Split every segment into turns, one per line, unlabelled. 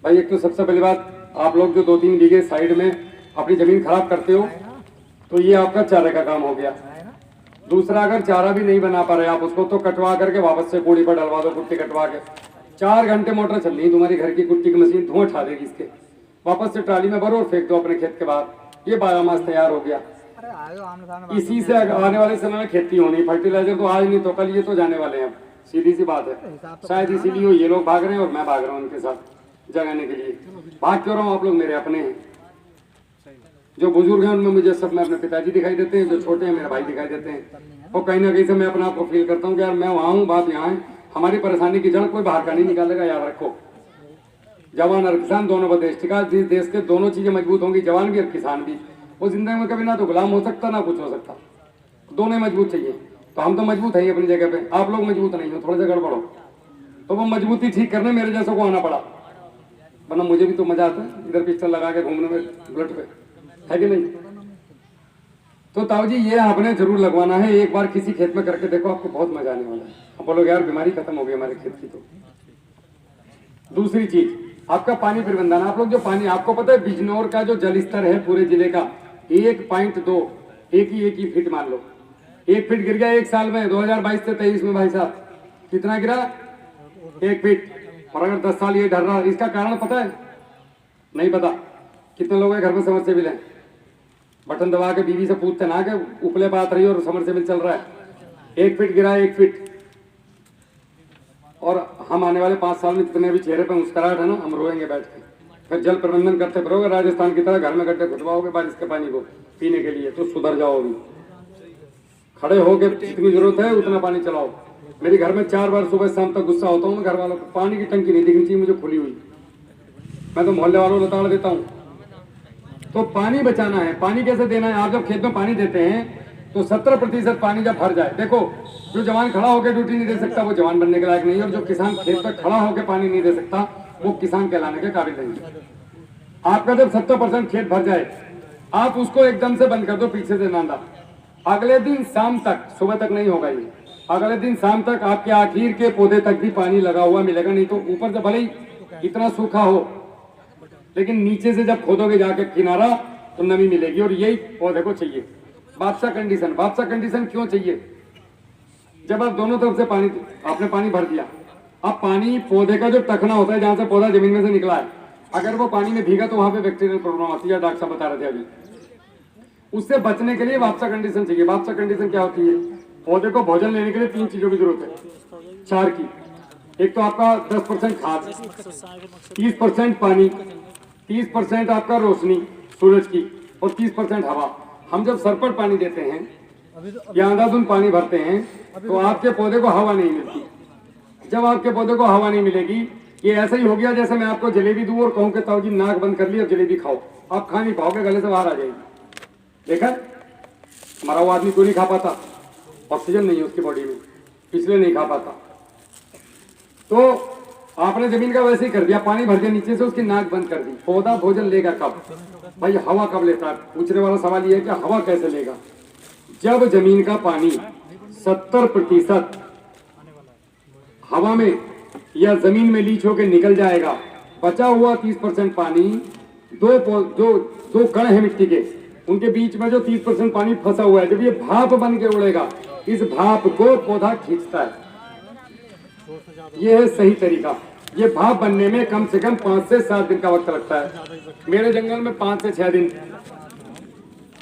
भाई एक तो सबसे पहली बात, आप लोग जो 2-3 बीघे साइड में अपनी जमीन खराब करते हो तो ये आपका चारे का काम हो गया। दूसरा, अगर चारा भी नहीं बना पा रहे आप उसको, तो कटवा करके वापस से कोड़ी पर डलवा दो, कुट्टी कटवा के। 4 घंटे मोटर चल रही है तुम्हारी घर की कुट्टी की मशीन, धुआं उठा देगी इसके। वापस से ट्राली में भरो और फेंक दो अपने खेत के बाहर, ये बायोमास तैयार हो गया। इसी से आने वाले समय में खेती होनी। फर्टिलाइजर तो आज नहीं तो कल, ये तो जाने वाले हैं। अब सीधी सी बात है, शायद इसीलिए ये लोग भाग रहे हैं और मैं भाग रहा हूँ उनके साथ जगाने के लिए। भाग क्यों रहा हूँ, आप लोग मेरे अपने हैं। जो बुजुर्ग हैं उनमें मुझे सब में अपने पिताजी दिखाई देते हैं, जो छोटे हैं मेरे भाई दिखाई देते हैं। और कहीं ना कहीं से मैं अपने आप को फील करता हूँ कि यार मैं वहाँ हूँ, बात यहाँ है। हमारी परेशानी की जड़ कोई बाहर का नहीं निकालेगा, याद रखो। जवान और किसान दोनों बदेश टिका, जिस देश के दोनों चीजें मजबूत होंगी, जवान भी और किसान भी, वो जिंदगी में कभी ना तो गुलाम हो सकता ना कुछ हो सकता, दोनों मजबूत चाहिए। तो हम तो मजबूत है अपनी जगह पे, आप लोग मजबूत नहीं हो, थोड़ा सा गड़बड़ हो, तो वो मजबूती ठीक करने मेरे जैसों को आना पड़ा। वरना मुझे भी तो मजा आता है इधर पिस्टल लगा के घूमने में बुलेट पे, है कि नहीं। तो ताऊ जी ये आपने जरूर लगवाना है, एक बार किसी खेत में करके देखो, आपको बहुत मजा आने वाला है। आप बोलोगे यार बीमारी खत्म हो गई हमारे खेत की। तो दूसरी चीज, आपका पानी प्रबंधन। आप लोग जो पानी, आपको पता है बिजनौर का जो जल स्तर है पूरे जिले का 1.2, एक ही फीट मान लो, 1 फीट गिर गया एक साल में, 2022 से 23 में। भाई साहब कितना गिरा? 1 फीट। और अगर 10 साल ये ढल रहा, इसका कारण पता है? नहीं पता। कितने लोग हैं घर में समरसेबिल है? बटन दबा के बीवी से पूछते ना के उपले बात रही और समरसेबिल चल रहा है। 1 फीट गिरा, 1 फीट। और हम आने वाले 5 साल में जितने भी चेहरे पे मुस्कुराहट है ना, हम रोएंगे बैठ के। फिर जल प्रबंधन करते फिरोगे राजस्थान की तरह, घर में गड्ढे खुदवाओगे बारिश के पानी को पीने के लिए, तो सुधर जाओगे। खड़े होके जितनी जरूरत है उतना पानी चलाओ। मेरे घर में 4 बार सुबह शाम तक गुस्सा होता हूँ मैं घर वालों को, पानी की टंकी नहीं दिखनी चाहिए मुझे खुली हुई, मैं तो मोहल्ले वालों को लताड़ देता हूँ। तो पानी बचाना है। पानी कैसे देना है? आप जब खेत में पानी देते हैं तो 70% पानी जब भर जाए, देखो जो जवान खड़ा होकर ड्यूटी नहीं दे सकता वो जवान बनने के लायक नहीं है, और जो किसान खेत पर खड़ा होकर पानी नहीं दे सकता वो किसान कहलाने के काबिल नहीं है। आपका जब 70% खेत भर जाए, आप उसको एकदम से बंद कर दो पीछे से नांदा, अगले दिन शाम तक, सुबह तक नहीं होगा ये, अगले दिन शाम तक आपके आखिर के पौधे तक भी पानी लगा हुआ मिलेगा। नहीं तो ऊपर से भले ही इतना सूखा हो, लेकिन नीचे से जब खोदोगे जाके किनारा तो नमी मिलेगी, और यही पौधे को चाहिए। बादशाह कंडीशन। बादशाह कंडीशन क्यों चाहिए? जब आप दोनों तरफ से पानी, आपने पानी भर दिया, अब पानी पौधे का जो टखना होता है जहां से पौधा जमीन में से निकला है, अगर वो पानी में भीगा तो वहां पे बैक्टीरियल प्रॉब्लम आती है, डॉक्टर साहब बता रहे थे अभी। उससे बचने के लिए वापसा कंडीशन चाहिए। वापसा कंडीशन क्या होती है? पौधे को भोजन लेने के लिए 3 चीजों की जरूरत है, 4 की। एक तो आपका 10% खाद, 30% पानी, 30% आपका रोशनी सूरज की, और 30% हवा। हम जब सर पर पानी देते हैं या अंधाधुंध पानी भरते हैं तो आपके पौधे को हवा नहीं मिलती। जब आपके पौधे को हवा नहीं मिलेगी, ये ऐसा ही हो गया जैसे मैं आपको जलेबी दूं और कहूं कि ताऊ जी नाक बंद कर लिया जलेबी खाओ, आप खा नहीं पाओगे, गले से बाहर आ जाएगी। देखा हमारा वो आदमी क्यों नहीं खा पाता? ऑक्सीजन नहीं है उसकी बॉडी में, इसलिए नहीं खा पाता। तो आपने जमीन का वैसे ही कर दिया, पानी भर दिया नीचे से, उसकी नाक बंद कर दी। पौधा भोजन लेगा कब? भाई हवा कब लेता है? पूछने वाला सवाल यह है कि हवा कैसे लेगा? जब जमीन का पानी 70% हवा में या जमीन में लीच होकर निकल जाएगा, बचा हुआ 30% पानी, दो कण है मिट्टी के, उनके बीच में जो 30% पानी फंसा हुआ है, जब ये भाप बन के उड़ेगा, इस भाप को पौधा खींचता है। ये है सही तरीका। ये भाप बनने में कम से कम 5 से 7 दिन का वक्त लगता है, मेरे जंगल में 5 से 6 दिन,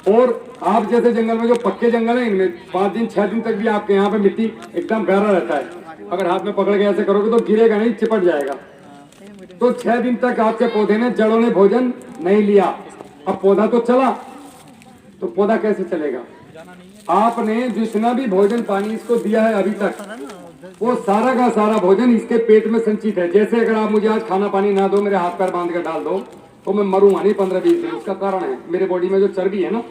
और आप जैसे जंगल में जो पक्के जंगल है इनमें 5 दिन 6 दिन तक भी आपके यहाँ पे मिट्टी एकदम गाढ़ा रहता है। अगर हाथ में पकड़ के ऐसे करोगे तो गिरेगा नहीं, चिपट जाएगा। तो 6 दिन तक आपके पौधे ने, जड़ों ने भोजन नहीं लिया। अब पौधा तो चला, तो पौधा कैसे चलेगा? आपने जितना भी भोजन पानी इसको दिया है अभी तक, वो सारा का सारा भोजन इसके पेट में संचित है। जैसे अगर आप मुझे आज खाना पानी ना दो, मेरे हाथ पैर बांध कर डाल दो, तो मैं मरूंगा नहीं 15-20 दिन। उसका कारण है मेरे बॉडी में जो चर्बी है ना,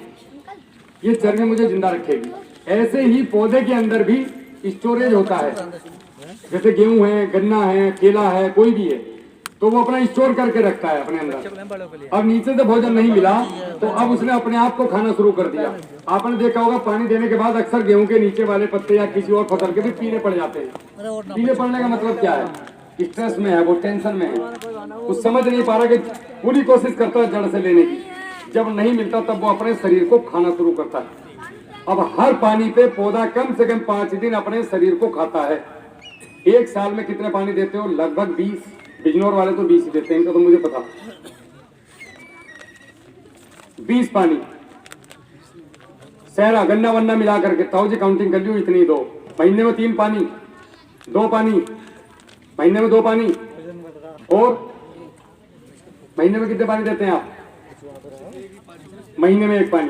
ये चर्बी मुझे जिंदा रखेगी। ऐसे ही पौधे के अंदर भी स्टोरेज होता है, जैसे गेहूं है, गन्ना है, केला है, कोई भी है, तो वो अपना स्टोर करके रखता है अपने अंदर। अब नीचे से भोजन नहीं मिला तो अब उसने अपने आप को खाना शुरू कर दिया। आपने देखा होगा पानी देने के बाद अक्सर गेहूं के नीचे वाले पत्ते या किसी और फसल के भी पीले पड़ जाते हैं। पीले पड़ने का मतलब क्या है? स्ट्रेस में है, वो टेंशन में है, वो समझ नहीं पा रहा कि पूरी कोशिश करता है जड़ से लेने की, जब नहीं मिलता तब वो अपने शरीर को खाना शुरू करता है। अब हर पानी पे पौधा कम से कम 5 दिन अपने शरीर को खाता है। एक साल में कितने पानी देते हो? लगभग 20। बिजनौर वाले तो 20 ही देते हैं, इनका तो मुझे पता। 20 पानी सहरा गन्ना वन्ना मिला करके ताऊ जी काउंटिंग कर लियो, इतनी दो। महीने में 3 पानी, 2 पानी, महीने में 2 पानी, और महीने में कितने पानी देते हैं आप? महीने में 1 पानी।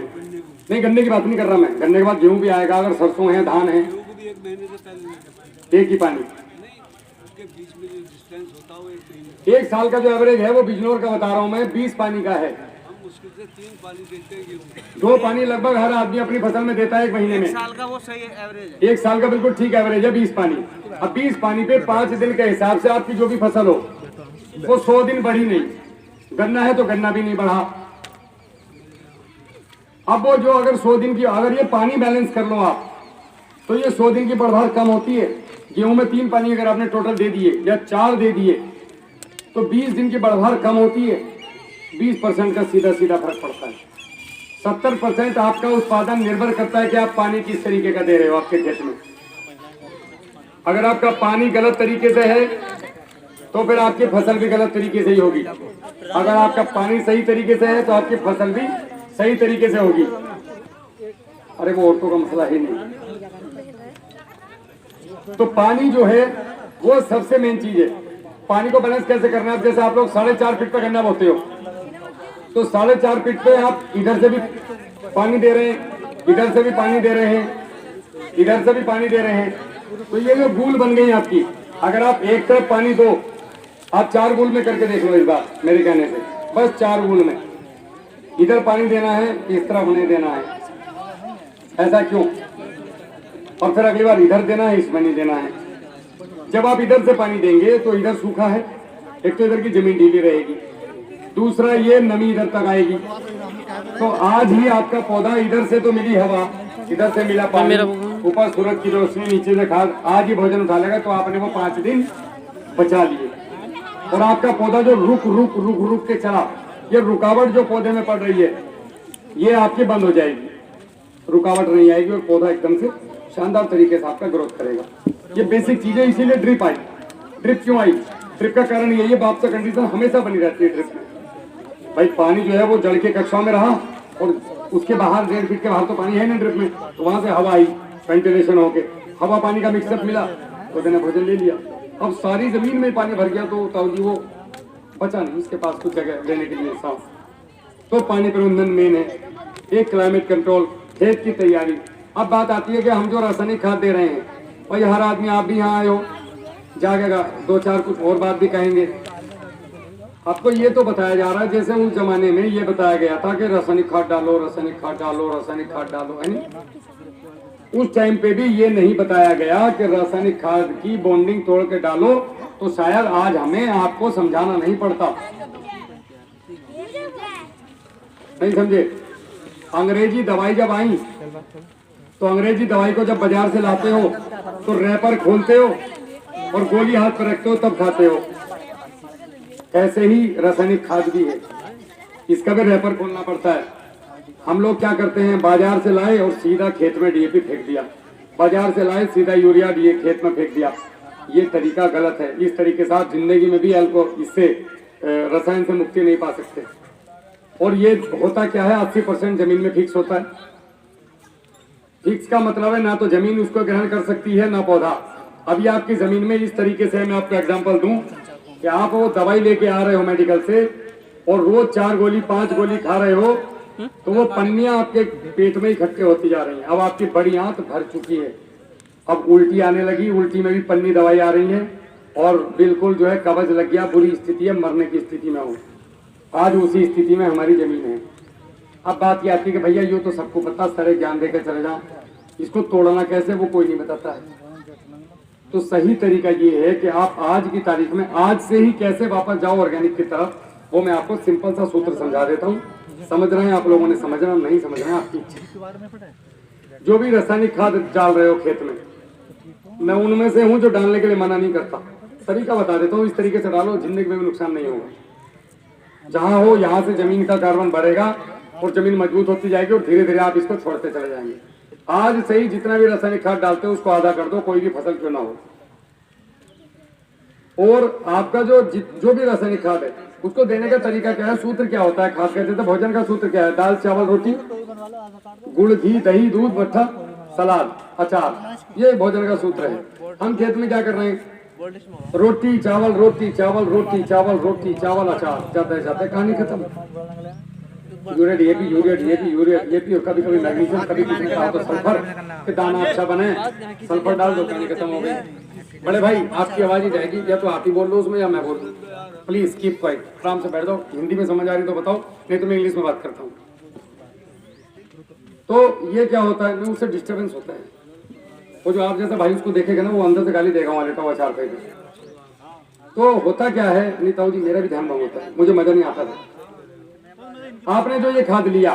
नहीं, गन्ने की बात नहीं कर रहा मैं, गन्ने के बाद गेहूं भी आएगा, अगर सरसों है, धान है, 1 ही पानी। 1 साल का जो एवरेज है वो बिजनौर का बता रहा हूं मैं, 20 पानी का है। 2 पानी लगभग हर आदमी अपनी फसल में देता है 1 महीने में।
1 साल का वो सही एवरेज है।
1 साल का बिल्कुल ठीक एवरेज है 20 पानी। अब 20 पानी पे 5 दिन के हिसाब से आपकी जो भी फसल हो वो 100 दिन बढ़ी नहीं। गन्ना है तो गन्ना भी नहीं बढ़ा। अब वो जो अगर 100 दिन की, अगर ये पानी बैलेंस कर लो आप, तो ये 100 दिन की बढ़भर कम होती है। गेहूं में 3 पानी अगर आपने टोटल दे दिए या 4 दे दिए तो 20 दिन की बढ़भर कम होती है। 20% का सीधा सीधा फर्क पड़ता है। 70% आपका उत्पादन निर्भर करता है कि आप पानी किस तरीके का दे रहे हो आपके खेत में। अगर आपका पानी गलत तरीके से है तो फिर आपकी फसल भी गलत तरीके से ही होगी। अगर आपका पानी सही तरीके से है तो आपकी फसल भी सही तरीके से होगी। अरे वो औरतों का मसला ही नहीं। तो पानी जो है वो सबसे मेन चीज है। पानी को बैलेंस कैसे करना है? जैसे आप लोग 4.5 फीट पे गन्ना बोते हो तो 4.5 फीट पे आप इधर से भी पानी दे रहे हैं, इधर से भी पानी दे रहे हैं, इधर से भी पानी दे रहे हैं। तो ये जो गूल बन गई आपकी, अगर आप एक तरफ पानी दो, आप 4 गूल में करके देख लो इस बार मेरे कहने से, बस 4 गूल में इधर पानी देना है, इस तरफ नहीं देना है। ऐसा क्यों? और फिर अगली बार इधर देना है, इसमें नहीं देना है। जब आप इधर से पानी देंगे तो इधर सूखा है, एक तो इधर की जमीन ढीली रहेगी, दूसरा ये नमी इधर तक आएगी। तो आज ही आपका पौधा इधर से तो मिली हवा, इधर से मिला पानी, ऊपर सूरज की रोशनी, नीचे से खाद, आज ही भोजन उठा लेगा तो आपने वो 5 दिन बचा लिए। और आपका पौधा जो रुक रुक रुक रुक के चला, ये रुकावट जो पौधे में पड़ रही है ये आपकी बंद हो जाएगी, रुकावट नहीं आएगी और पौधा एकदम से शानदार तरीके से आपका ग्रोथ करेगा। ये बेसिक चीजें, इसीलिए ड्रिप आई। ड्रिप क्यों आई? ड्रिप का कारण यही है, बाप से कंडीशन हमेशा बनी रहती है ड्रिप में। भाई पानी जो है वो जड़ के कक्षाओं में रहा और उसके बाहर 1.5 फीट के बाहर तो पानी है ना ड्रिप में, तो वहां से हवा आई, वेंटिलेशन होके हवा पानी का मिक्सअप मिला, तो मैंने भोजन ले लिया। अब सारी जमीन में पानी भर गया तो ताऊ जी वो बचा नहीं उसके पास कुछ जगह लेने के लिए सांस। तो पानी प्रबंधन मेन है, एक क्लाइमेट कंट्रोल, खेत की तैयारी। अब बात आती है कि हम जो रासायनिक खाद दे रहे हैं, भाई हर आदमी, आप भी यहाँ आए हो, जागेगा 2-4 कुछ और बात भी कहेंगे। आपको ये तो बताया जा रहा है जैसे उस जमाने में ये बताया गया था कि रासायनिक खाद डालो, रासायनिक खाद डालो, रासायनिक खाद डालो, है नहीं? उस टाइम पे भी ये नहीं बताया गया कि रासायनिक खाद की बॉन्डिंग तोड़ के डालो, तो शायद आज हमें आपको समझाना नहीं पड़ता। नहीं समझे? अंग्रेजी दवाई जब आई तो अंग्रेजी दवाई को जब बाजार से लाते हो तो रैपर खोलते हो और गोली हाथ पर रखते हो तब खाते हो। ऐसे ही रासायनिक खाद भी है, इसका भी रैपर खोलना पड़ता है। हम लोग क्या करते हैं, बाजार से लाए और सीधा खेत में डीएपी फेंक दिया, बाजार से लाए सीधा यूरिया दिए खेत में फेंक दिया। ये तरीका गलत है। इस तरीके से आप जिंदगी में भी इससे रसायन से मुक्ति नहीं पा सकते। और ये होता क्या है, 80% जमीन में फिक्स होता है। फिक्स का मतलब है ना तो जमीन उसको ग्रहण कर सकती है ना पौधा। अभी आपकी जमीन में इस तरीके से, मैं आपको एग्जांपल दूं कि आप वो दवाई लेके आ रहे हो मेडिकल से और रोज 4 गोली 5 गोली खा रहे हो, तो वो पन्नियां आपके पेट में इकट्ठे होती जा रही हैं। अब आपकी बड़ी आंत भर चुकी है, अब उल्टी आने लगी, उल्टी में भी पन्नी दवाई आ रही है और बिल्कुल जो है कब्ज लग गया, बुरी स्थिति है, मरने की स्थिति में हो। आज उसी स्थिति में हमारी जमीन है। अब बात ये आती है कि भैया ये तो सबको पता, सारे ज्ञान देकर चले जाओ, इसको तोड़ना कैसे वो कोई नहीं बताता है। तो सही तरीका ये है कि आप आज की तारीख में आज से ही कैसे वापस जाओ ऑर्गेनिक की तरफ, वो मैं आपको सिंपल सा सूत्र समझा देता हूँ। समझ रहे हैं आप लोगों ने? समझना नहीं समझ रहे हैं आपकी इच्छा। जो भी रासायनिक खाद डाल रहे हो खेत में, मैं उनमें से हूँ जो डालने के लिए मना नहीं करता। तरीका बता देता हूँ, इस तरीके से डालो, जिंदगी में भी नुकसान नहीं होगा। जहाँ हो यहाँ से जमीन का कार्बन बढ़ेगा और जमीन मजबूत होती जाएगी और धीरे धीरे आप इसको छोड़ते चले जाएंगे। आज से ही जितना भी रासायनिक खाद डालते हो उसको आधा कर दो, कोई भी फसल क्यों ना हो। और आपका जो भी रासायनिक खाद है उसको देने का तरीका क्या है, सूत्र क्या होता है खाद कहते थे, भोजन का सूत्र क्या है, दाल चावल रोटी गुड़ घी दही दूध मट्ठा सलाद अचार, ये भोजन का सूत्र है। हम खेत में क्या कर रहे हैं, रोटी चावल रोटी चावल रोटी चावल रोटी चावल अचार, जाते जाते कहानी खत्म। Urea DAP urea DAP urea DAP और कभी कभी मैग्नीशियम, कभी किसी का तो सल्फर के दाना अच्छा बने, सल्फर डाल दो, कहानी खत्म हो गई। बड़े भाई आपकी आवाज ही जाएगी, या तो आप ही बोल लो उसमें या मैं बोल दूं। प्लीज कीप क्वाइट, आराम से बैठ जाओ। हिंदी में समझ आ रही तो बताओ, नहीं तो मैं इंग्लिश में बात करता हूँ। तो ये क्या होता है, उससे डिस्टर्बेंस होता है। वो जो आप जैसा भाई उसको देखेगा ना, वो अंदर से गाली देगा, वहां लेटा हुआ चार पे। तो होता क्या है नीताऊ जी, मेरा भी ध्यान भंग होता है, मुझे मजा नहीं आता था। आपने जो ये खाद लिया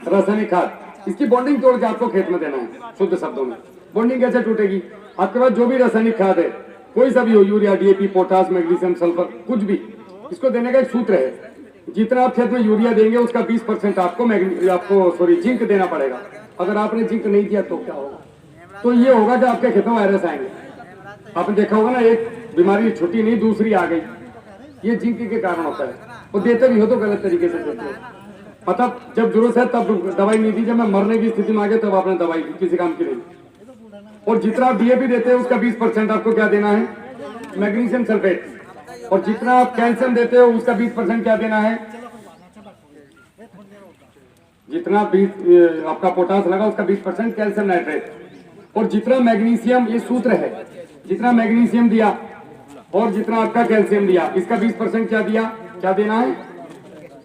रासायनिक खाद, इसकी बॉन्डिंग तोड़ के आपको खेत में देना है। शुद्ध शब्दों में बॉन्डिंग कैसे टूटेगी, आपके पास जो भी रासायनिक खाद है, कोई सा भी हो, urea DAP potash magnesium sulphur कुछ भी, इसको देने का एक सूत्र है। जितना आप खेत में यूरिया देंगे उसका 20% आपको जिंक देना पड़ेगा। अगर आपने जिंक नहीं दिया तो क्या होगा, तो ये होगा कि आपके खेतों में वायरस आएंगे। आपने देखा होगा ना, एक बीमारी छुट्टी नहीं दूसरी आ गई, ये जिंक के कारण होता है। वो देते भी हो तो गलत तरीके से देते हो, मतलब जब जरूरत है तब दवाई नहीं दी, जब मैं मरने की स्थिति में आ गया तब आपने दवाई दी, किसी काम की नहीं। और जितना डीएपी देते हैं उसका 20% आपको क्या देना है, मैग्नीशियम सल्फेट। और जितना आप कैल्शियम देते हो उसका 20% क्या देना है, जितना 20 आपका पोटास लगा उसका 20% कैल्शियम नाइट्रेट। और जितना मैग्नीशियम, ये सूत्र है, जितना मैग्नीशियम दिया और जितना आपका कैल्शियम दिया, इसका 20% क्या दिया, क्या देना है,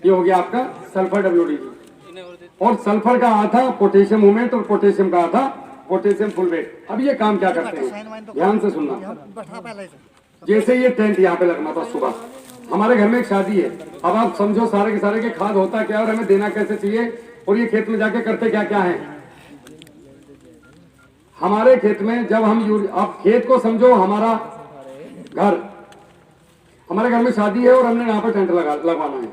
ये हो गया आपका सल्फर WD। और सल्फर का आधा पोटेशियम मोमेंट और पोटेशियम का आधा पोटेशियम फुलवेट। अब ये काम क्या करते हैं, ध्यान से सुनना। जैसे ये टेंट यहाँ पे लगना था सुबह, हमारे घर में एक शादी है। अब आप समझो सारे के सारे के खाद होता क्या और हमें देना कैसे चाहिए, और ये खेत में जाके करते क्या क्या है। हमारे खेत में जब हम आप खेत को समझो हमारा घर, हमारे घर में शादी है और हमने यहाँ पर टेंट लगवाना है,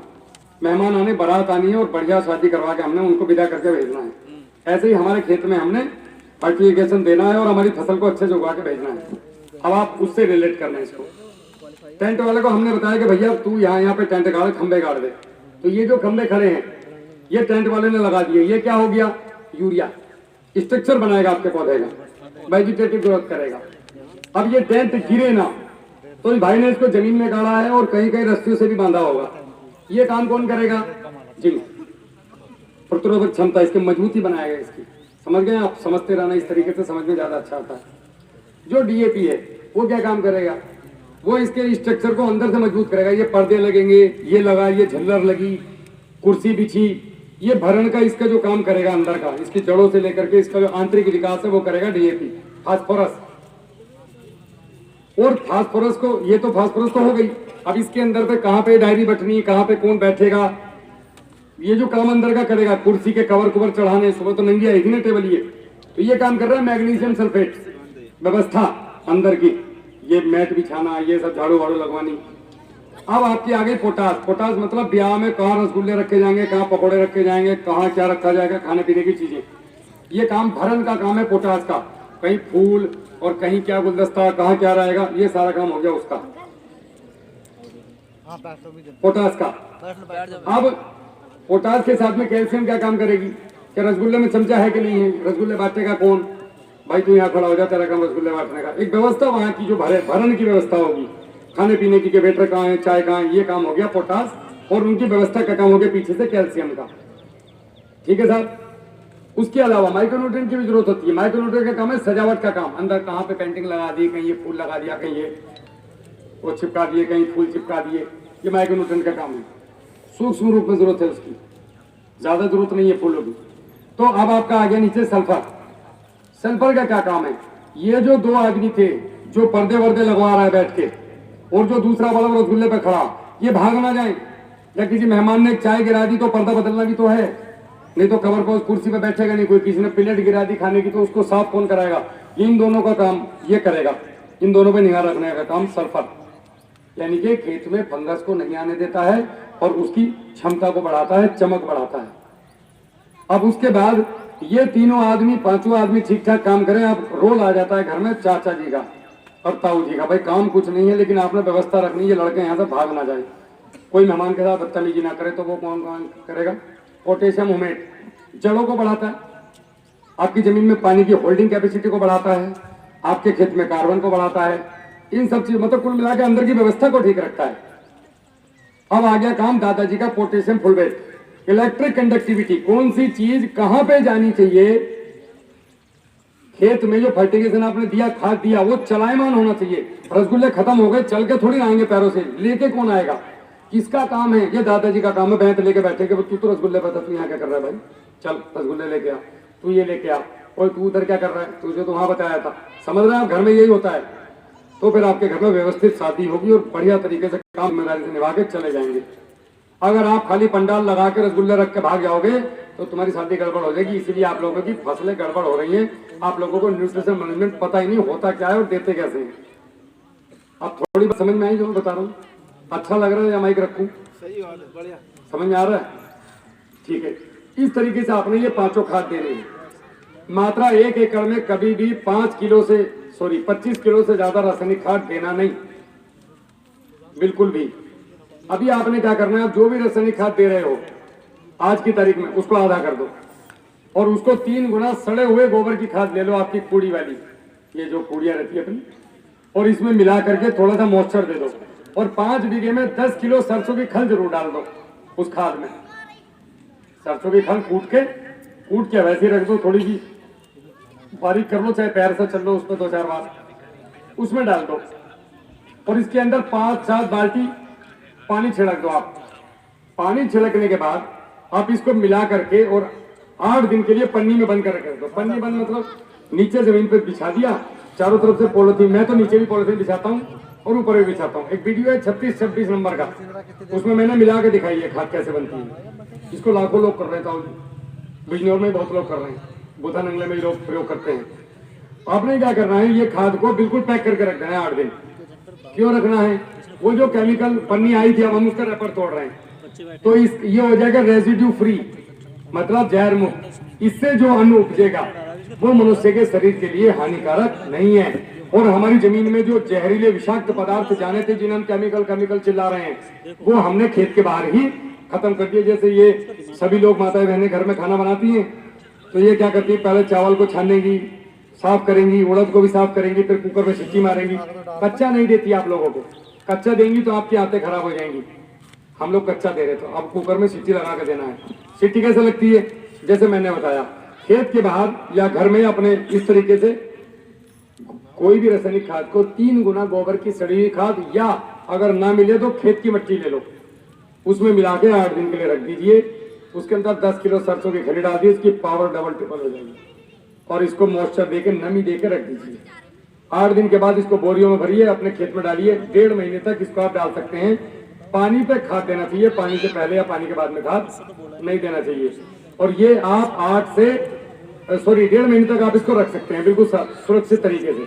मेहमान आने, बारात आनी है और बढ़िया शादी करवा के हमने उनको विदा करके भेजना है। ऐसे ही हमारे खेत में हमने फर्टिलाइजेशन देना है और हमारी फसल को अच्छे से उगा के भेजना है। अब आप उससे रिलेट करना है इसको। टेंट वाले को हमने बताया कि भैया तू यहाँ पे टेंट गाड़, खंबे गाड़ दे। तो ये जो खंबे खड़े हैं ये टेंट वाले ने लगा दिए। ये क्या हो गया, यूरिया स्ट्रक्चर बनाएगा आपके पौधे का, वेजिटेटिव ग्रोथ करेगा। अब ये टेंट गिरे ना, तो इस भाई ने इसको जमीन में गाड़ा है और कहीं कहीं रस्सियों से भी बांधा होगा। ये काम कौन करेगा, जिंक, प्रतिरोधक क्षमता, इसकी मजबूती बनाएगा इसकी। समझ गए आप, समझते रहना, इस तरीके से समझ में ज्यादा अच्छा आता है। जो डीएपी है वो क्या काम करेगा, वो इसके स्ट्रक्चर को अंदर से मजबूत करेगा। ये पर्दे लगेंगे, ये लगा, ये झल्लर लगी, कुर्सी बिछी, ये भरण का इसका जो काम करेगा अंदर का, इसकी जड़ों से लेकर के इसका जो आंतरिक विकास है वो करेगा डीएपी। फास्फोरस, और फास्फोरस को, ये तो फास्फोरस तो हो गई। अब इसके अंदर पे कहाँ पे डायरी बटनी, कहाँ पे कौन बैठेगा, ये जो काम अंदर का करेगा, कुर्सी के कवर कुवर चढ़ाने, सुबह तो नंगी आएगी ना टेबल, ये तो ये काम कर रहा है मैग्नीशियम सल्फेट व्यवस्था अंदर की, ये मैट बिछाना, ये सब झाड़ू वाड़ू लगवानी। अब आपकी आ गई पोटास। पोटास मतलब ब्याह में कहाँ रसगुल्ले रखे जाएंगे, कहाँ पकौड़े रखे जाएंगे, कहाँ क्या रखा जाएगा, खाने पीने की चीजें, ये काम भरण का काम है पोटास का। कहीं फूल और कहीं क्या गुलदस्ता, कहाँ क्या रहेगा, ये सारा काम हो गया उसका, पोटास का। अब पोटास के साथ में कैल्शियम क्या काम करेगी, क्या रसगुल्ले में चमचा है कि नहीं है, रसगुल्ले बांटेगा कौन, भाई तू यहाँ खड़ा हो जा, तेरा काम रसगुल्ले बांटने का। एक व्यवस्था वहाँ की जो भरण की व्यवस्था होगी, खाने पीने की, के वेटर कहाँ है, चाय कहाँ है, ये काम हो गया पोटास। और उनकी व्यवस्था का काम हो गया पीछे से कैल्शियम का। ठीक है साहब। उसके अलावा माइक्रोन्यूट्रिएंट की भी जरूरत होती है। माइक्रोन्यूट्रिएंट का काम है सजावट का काम, अंदर कहाँ पे पेंटिंग लगा दी, कहीं ये फूल लगा दिया, कहीं ये वो चिपका दिए, कहीं फूल चिपका दिए, ये माइक्रोन्यूट्रिएंट का काम है। सूक्ष्म रूप में जरूरत है उसकी, ज्यादा जरूरत नहीं है फूलों की। तो अब आपका आ गया नीचे सल्फर। सल्फर का क्या काम है, ये जो दो आदमी थे जो पर्दे वर्दे लगवा रहा है बैठ के, और जो दूसरा वाला रसगुल्ले पे खड़ा, ये भाग ना जाए, या किसी मेहमान ने चाय गिरा दी तो पर्दा बदलना भी तो है, नहीं तो कवर को कुर्सी पे बैठेगा नहीं कोई। किसी ने प्लेट गिरा दी खाने की तो उसको साफ कौन कराएगा, इन दोनों का काम ये करेगा, इन दोनों पे निगाह रखने का काम सल्फर। यानी कि खेत में फंगस को नहीं आने देता है और उसकी क्षमता को बढ़ाता है, चमक बढ़ाता है। अब उसके बाद ये तीनों आदमी, पांचों आदमी ठीक ठाक काम करें। अब रोल आ जाता है घर में चाचा जी का और ताऊ जी का, भाई काम कुछ नहीं है लेकिन आपने व्यवस्था रखनी है, लड़के यहाँ से भाग ना जाए, कोई मेहमान के साथ बदतमीजी ना करे, तो वो कौन कौन करेगा? पोटेशियम ह्यूमेट जड़ों को बढ़ाता है, आपकी जमीन में पानी की होल्डिंग कैपेसिटी को बढ़ाता है, आपके खेत में कार्बन को बढ़ाता है, इन सब चीज मतलब कुल मिला के अंदर की व्यवस्था को ठीक रखता है। अब आ गया काम दादाजी का पोटेशियम फुलवेट। इलेक्ट्रिक कंडक्टिविटी, कौन सी चीज कहां पे जानी चाहिए, खेत में जो फर्टिलाइजेशन आपने दिया, खाद दिया, वो चलायमान होना चाहिए। रसगुल्ले खत्म हो गए, चल के थोड़ी आएंगे पैरों से, लेके कौन आएगा? किसका काम है? ये दादाजी का काम है। भैंस लेके बैठेंगे, तू तो रसगुल्ले बता, तू यहाँ क्या कर रहा है भाई, चल रसगुल्ले लेके आ, तू ये लेके आ, और तू उधर क्या कर रहा है, तुझे तो वहां बताया था। समझ रहे हैं आप? घर में यही होता है। तो फिर आपके घर में व्यवस्थित शादी होगी और बढ़िया तरीके से काम जिम्मेदारी से निभा के चले जाएंगे। अगर आप खाली पंडाल लगा के रसगुल्ले रख के भाग जाओगे तो तुम्हारी शादी गड़बड़ हो जाएगी। इसीलिए आप लोगों की फसलें गड़बड़ हो रही हैं। आप लोगों को न्यूट्रिशन मैनेजमेंट पता ही नहीं होता क्या है और देते कैसे हैं। अब थोड़ी बात समझ में आई जो मैं बता रहा हूँ? अच्छा लग रहा है या माइक रखूं?
सही बात है, बढ़िया
समझ में आ रहा है? ठीक है। इस तरीके से आपने ये पांचों खाद देने हैं। मात्रा 1 एकड़ में कभी भी 25 किलो से ज्यादा रासायनिक खाद देना नहीं, बिल्कुल भी। अभी आपने क्या करना है, आप जो भी रासायनिक खाद दे रहे हो आज की तारीख में, उसको आधा कर दो और उसको 3 गुना सड़े हुए गोबर की खाद ले लो, आपकी कूड़ी वाली, ये जो कूड़ियां रहती है अपनी, और इसमें मिला करके थोड़ा सा मॉइस्चर दे दो और 5 बीघे में 10 किलो सरसों की खल जरूर डाल दो उस खाद में। सरसों की खल कूट के वैसे रख दो, थोड़ी सी बारीक कर लो, चाहे पैर से चल लो, उसमें 2-4 बार उसमें डाल दो और इसके अंदर 5-7 बाल्टी पानी छिड़क दो। आप पानी छिड़कने के बाद आप इसको मिला करके और 8 दिन के लिए पन्नी में बंद कर रख दो। पन्नी बंद मतलब नीचे जमीन पे बिछा दिया, चारों तरफ से पॉलिथीन, मैं तो नीचे भी पॉलिथीन बिछाता हूँ और ऊपर भी बिछाता हूँ। एक वीडियो है 36-26 नंबर का, उसमें मैंने मिला के दिखाई है खाद कैसे बनती है। इसको लाखों लोग कर रहे हैं, बिजनौर में बहुत लोग कर रहे हैं, बुधा नंगले में लोग प्रयोग करते हैं। आपने क्या करना है, ये खाद को बिल्कुल पैक करके रख देना है 8 दिन। क्यों रखना है? वो जो केमिकल पन्नी आई थी, अब हम उसका रैपर तोड़ रहे हैं, तो ये हो जाएगा रेजिड्यू फ्री, मतलब जहर मुक्त। इससे जो अन्न उपजेगा वो मनुष्य के शरीर के लिए हानिकारक नहीं है। और हमारी जमीन में जो जहरीले विषाक्त पदार्थ जाने थे, जिन्हें हम केमिकल चिल्ला रहे हैं, वो हमने खेत के बाहर ही खत्म कर दिए। जैसे ये सभी लोग माताएं बहनें घर में खाना बनाती हैं, तो ये क्या करती है, पहले चावल को छानेंगी, साफ करेंगी, उड़द को भी साफ करेंगी, फिर कुकर में सीटी मारेंगी। कच्चा नहीं देती आप लोगों को, कच्चा देंगी तो आपकी आंतें खराब हो जाएंगी। हम लोग कच्चा दे रहे, तो अब कुकर में सीटी लगा के देना है। सीटी कैसे लगती है? जैसे मैंने बताया, खेत के बाहर या घर में अपने इस तरीके से कोई भी रासायनिक खाद को 3 गुना गोबर की सड़ी हुई खाद, या अगर ना मिले तो खेत की मिट्टी ले लो, उसमें मिला के 8 दिन के लिए रख दीजिए। उसके अंदर 10 किलो सरसों की खली डाल दी, इसकी पावर डबल ट्रिपल हो जाएगी। और इसको मॉइस्चर देके, नमी देके रख दीजिए। 8 दिन के बाद इसको बोरियों में भरिए, अपने खेत में डालिए। 1.5 महीने तक इसको आप डाल सकते हैं। पानी पे खाद देना चाहिए, पानी से पहले या पानी के बाद में खाद नहीं देना चाहिए। और ये आप 1.5 महीने तक आप इसको रख सकते हैं बिल्कुल सुरक्षित तरीके से।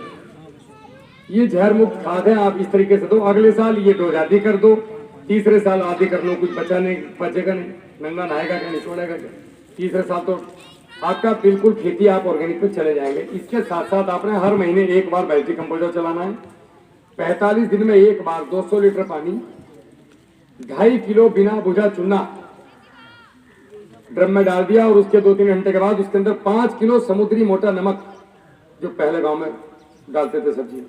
ये जहर मुक्त खाद है, आप इस तरीके से दो। अगले साल ये डोज आधी कर दो, तीसरे साल आधी कर लो, कुछ बचेगा नहीं, नंगा नहाएगा क्या, नहीं छोड़ेगा क्या। तीसरे साल तो आपका बिल्कुल खेती आप ऑर्गेनिक पे चले जाएंगे। इसके साथ साथ आपने हर महीने 1 बार बैल्टी कंपोजर चलाना है। 45 दिन में 1 बार 200 लीटर पानी, 2.5 किलो बिना भुजा चूना ड्रम में डाल दिया और उसके 2-3 घंटे के बाद उसके अंदर 5 किलो समुद्री मोटा नमक, जो पहले गांव में डालते थे सब्जी,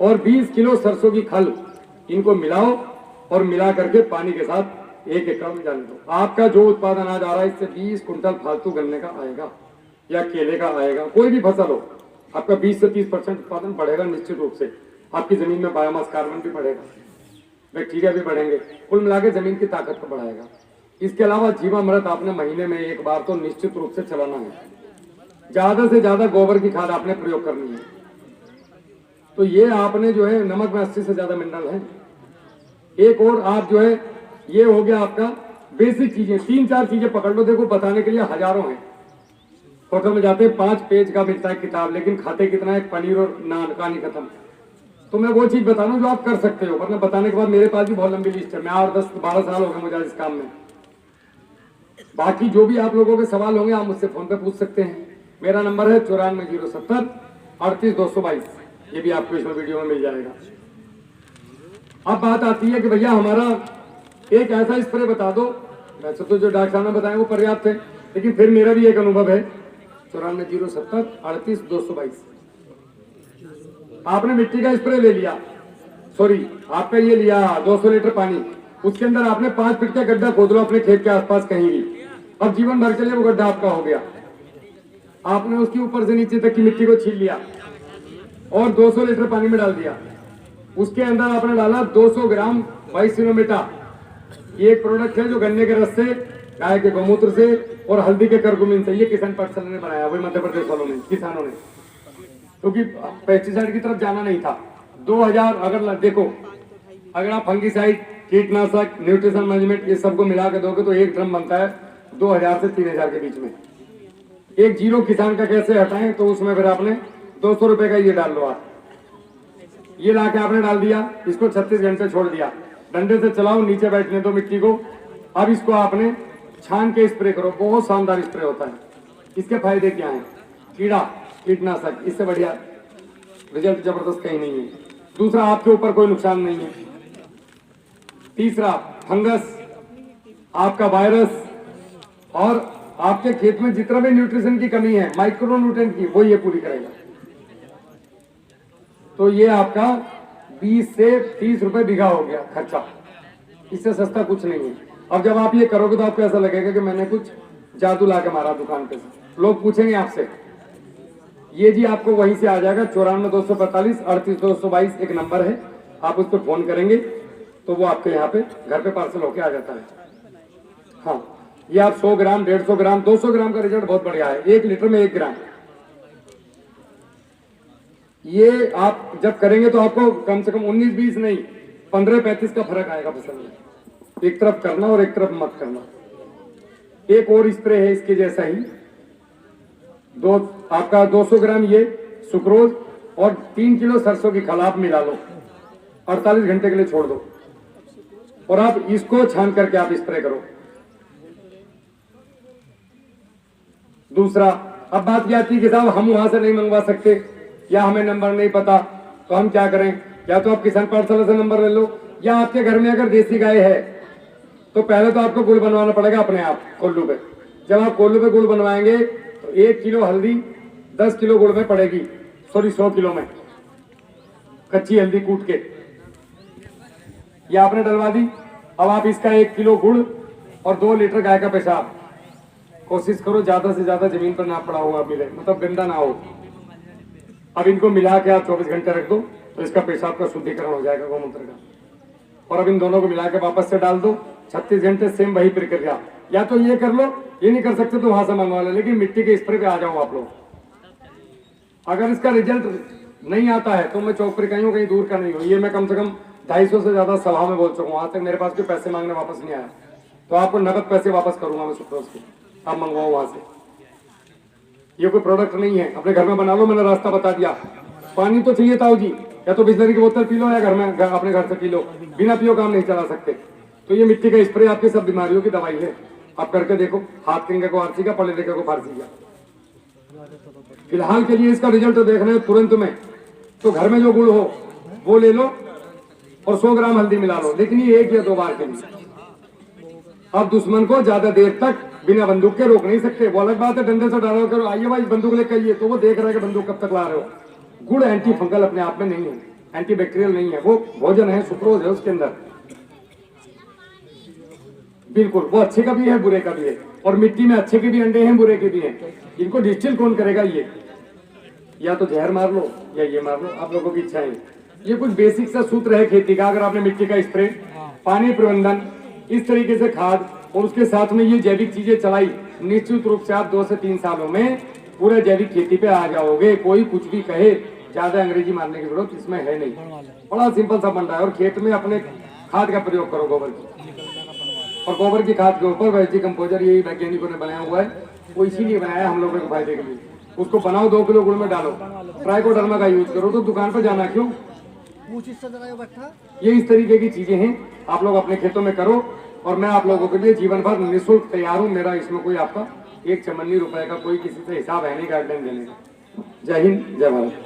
और 20 किलो सरसों की खल, इनको मिलाओ और मिला करके पानी के साथ 1 एकड़ में डाल दो। आपका जो उत्पादन आज आ रहा है, इससे 20 कुंटल फालतू गन्ने का आएगा या केले का आएगा, कोई भी फसल हो, आपका 20 से 30% उत्पादन बढ़ेगा निश्चित रूप से। आपकी जमीन में बायोमास कार्बन भी बढ़ेगा, बैक्टीरिया भी बढ़ेंगे, कुल मिला के जमीन की ताकत को बढ़ाएगा। इसके अलावा जीवामृत आपने महीने में 1 बार तो निश्चित रूप से चलाना है। ज्यादा से ज्यादा गोबर की खाद आपने प्रयोग करनी है। तो ये आपने जो है, नमक में 80 से ज्यादा मिनरल है। एक और आप जो है, ये हो गया आपका बेसिक चीजें। 3-4 चीजें पकड़ लो, देखो बताने के लिए हजारों हैं। होटल में जाते हैं, 5 पेज का मिलता है किताब, लेकिन खाते कितना है, पनीर और नान, कहानी खत्म। तो मैं वो चीज बता रहा हूँ जो आप कर सकते हो, वरना बताने के बाद मेरे पास भी बहुत लंबी लिस्ट है। मैं 8, 10, 12 साल हो गए मुझे इस काम में। बाकी जो भी आप लोगों के सवाल होंगे आप मुझसे फोन पे पूछ सकते हैं। मेरा नंबर है 94 070 38 222। ये भी आपको इसमें वीडियो में मिल जाएगा। अब बात आती है कि भैया हमारा एक ऐसा स्प्रे बता दो। वैसे तो जो डॉक्टर साहब ने बताया वो पर्याप्त है, लेकिन फिर मेरा भी एक अनुभव है। 94 070 38 222। आपने मिट्टी का स्प्रे ले लिया, सॉरी आपका ये लिया 200 लीटर पानी, उसके अंदर आपने 5 फीट का गड्ढा खोद लो अपने खेत के आसपास कहीं भी। अब जीवन भर के लिए वो गड्ढा आपका हो गया। आपने उसके ऊपर से नीचे तक की मिट्टी को छील लिया और 200 लीटर पानी में डाल दिया। उसके अंदर आपने डाला 200 ग्राम बाइसिनोमेटा। ये एक प्रोडक्ट है जो गन्ने के रस से, गाय के गौमूत्र से और हल्दी के करकुमिन से, ये किसान पाठशाला ने बनाया, वही मध्य प्रदेश वालों ने, किसानों ने, क्योंकि पेस्टिसाइड की तरफ जाना नहीं था। 2000 अगर देखो, अगर आप फंगिसाइड, कीटनाशक, न्यूट्रिशन मैनेजमेंट ये सबको मिला के दोगे तो एक ड्रम बनता है 2000 से 3000 के बीच में। एक जीरो किसान का कैसे हटाएं, तो उसमें फिर आपने 200 रुपए का ये डाल लो। आप ये ला के आपने डाल दिया, इसको 36 घंटे छोड़ दिया, डंडे से चलाओ, नीचे बैठने दो मिट्टी को। अब इसको आपने छान के स्प्रे करो, बहुत शानदार स्प्रे होता है। इसके फायदे क्या हैं? कीड़ा, कीटनाशक, इससे बढ़िया रिजल्ट जबरदस्त कहीं नहीं है। दूसरा, आपके ऊपर कोई नुकसान नहीं है। तीसरा, फंगस, आपका वायरस और आपके खेत में जितना भी न्यूट्रिशन की कमी है, माइक्रो न्यूट्रिएंट की, वो ये पूरी करेगा। तो ये आपका 20 से 30 रुपए बीघा हो गया खर्चा, इससे सस्ता कुछ नहीं है। अब जब आप ये करोगे तो आपको ऐसा लगेगा कि मैंने कुछ जादू ला के मारा दुकान पे से। लोग पूछेंगे आपसे, ये जी आपको वहीं से आ जाएगा। 94 245 38 222 एक नंबर है, आप उस पर फोन करेंगे तो वो आपके यहाँ पे घर पे पार्सल होके आ जाता है। हाँ, ये आप 100 ग्राम, 150 ग्राम, 200 ग्राम का रिजल्ट बहुत बढ़िया है। 1 लीटर में 1 ग्राम। ये आप जब करेंगे तो आपको कम से कम 19-20 नहीं, 15-35 का फर्क आएगा फसल में। एक तरफ करना और एक तरफ मत करना। एक और स्प्रे है इसके जैसा ही, आपका 200 ग्राम ये सुक्रोज और 3 किलो सरसों की खल आप मिला लो, 48 घंटे के लिए छोड़ दो और आप इसको छान करके आप स्प्रे करो। दूसरा, अब बात यह आती है कि साहब हम वहां से नहीं मंगवा सकते या हमें नंबर नहीं पता, तो हम क्या करें? या तो आप किसान पाठशाला से नंबर ले लो, या आपके घर में अगर देसी गाय है तो पहले तो आपको गुड़ बनवाना पड़ेगा अपने आप कोल्लू पे। जब आप कोल्लू पे गुड़ बनवाएंगे तो 1 किलो हल्दी 10 किलो गुड़ में पड़ेगी, सॉरी 100 किलो में कच्ची हल्दी कूट के ये आपने डलवा दी। अब आप इसका 1 किलो गुड़ और 2 लीटर गाय का पेशाब, कोशिश करो ज्यादा से ज्यादा जमीन पर ना पड़ा हुआ मिले, मतलब गंदा ना हो। अब इनको मिला के आप 24 घंटे रख दो तो इसका पेशाब का शुद्धिकरण हो जाएगा गौमूत्र का। और अब इन दोनों को मिला के वापस से डाल दो, 36 घंटे सेम वही प्रक्रिया। या तो ये कर लो, ये नहीं कर सकते तो वहां से मंगवा लो, लेकिन मिट्टी के स्प्रे पे आ जाओ आप लोग। अगर इसका रिजल्ट नहीं आता है तो मैं चौक पर कहीं कहीं दूर का नहीं हूँ। ये मैं कम से कम 250 से ज्यादा सभा में बोल चुका हूँ। आज तक मेरे पास कोई पैसे मांगने वापस नहीं आया, तो आपको नगद पैसे वापस करूंगा मैं सुक्रोज के, आप मंगवाओ वहां से। ये कोई प्रोडक्ट नहीं है, अपने घर में बना लो, मैंने रास्ता बता दिया। पानी तो चाहिए ताऊ जी, या तो बिस्लरी की बोतल पी लो या घर में अपने घर से पी लो, बिना पियो काम नहीं चला सकते। तो ये मिट्टी का स्प्रे आपकी सब बीमारियों की दवाई है, आप करके देखो। हाथ किंगे को आरसी का, पले लेके को फारसी का। फिलहाल के लिए इसका रिजल्ट देखना है तुरंत में, तो घर में जो गुड़ हो वो ले लो और 100 ग्राम हल्दी मिला लो, लेकिन ये 1 या 2 बार के लिए। अब दुश्मन को ज्यादा देर तक बिना बंदूक के रोक नहीं सकते। वो अलग बात है डंडे से डालो करो, आइए भाई बंदूक लेकर आइए, तो वो देख रहा है कि बंदूक कब तक ला रहे हो। गुड़ एंटी फंगल अपने आप में नहीं है, एंटी बैक्टीरियल नहीं है, वो भोजन है, सुक्रोज है उसके अंदर। बिल्कुल, वो अच्छे का भी है बुरे का भी है, और मिट्टी में अच्छे के भी अंडे हैं बुरे के भी हैं। इनको डिस्टिल कौन करेगा? ये या तो जहर मार लो या ये मार लो, आप लोगों की इच्छा है। ये कुछ बेसिक सा सूत्र है खेती का। अगर आपने मिट्टी का स्प्रे, पानी प्रबंधन, इस तरीके से खाद और उसके साथ में ये जैविक चीजें चलाई, निश्चित रूप से आप 2 से 3 सालों में पूरे जैविक खेती पे आ जाओगे। कोई कुछ भी कहे, ज्यादा अंग्रेजी मारने की जरूरत इसमें है नहीं, बड़ा सिंपल सा बन रहा है। और खेत में अपने खाद का प्रयोग करो, गोबर की, और गोबर की खाद के ऊपर वेजी कंपोजर, यही वैज्ञानिकों ने बनाया हुआ है, वो इसीलिए बनाया हम लोगों के फायदे के लिए। उसको बनाओ, 2 किलो गुड़ में डालो, ट्राइकोडर्मा का यूज करो, तो दुकान पर जाना क्यों?
पूछ इससे जरा बैठा।
ये इस तरीके की चीजें हैं, आप लोग अपने खेतों में करो और मैं आप लोगों के लिए जीवन भर निःशुल्क तैयार हूँ। मेरा इसमें कोई आपका एक चमन्नी रुपए का कोई किसी से हिसाब है नहीं गाइडलाइन देने का। जय हिंद, जय भारत।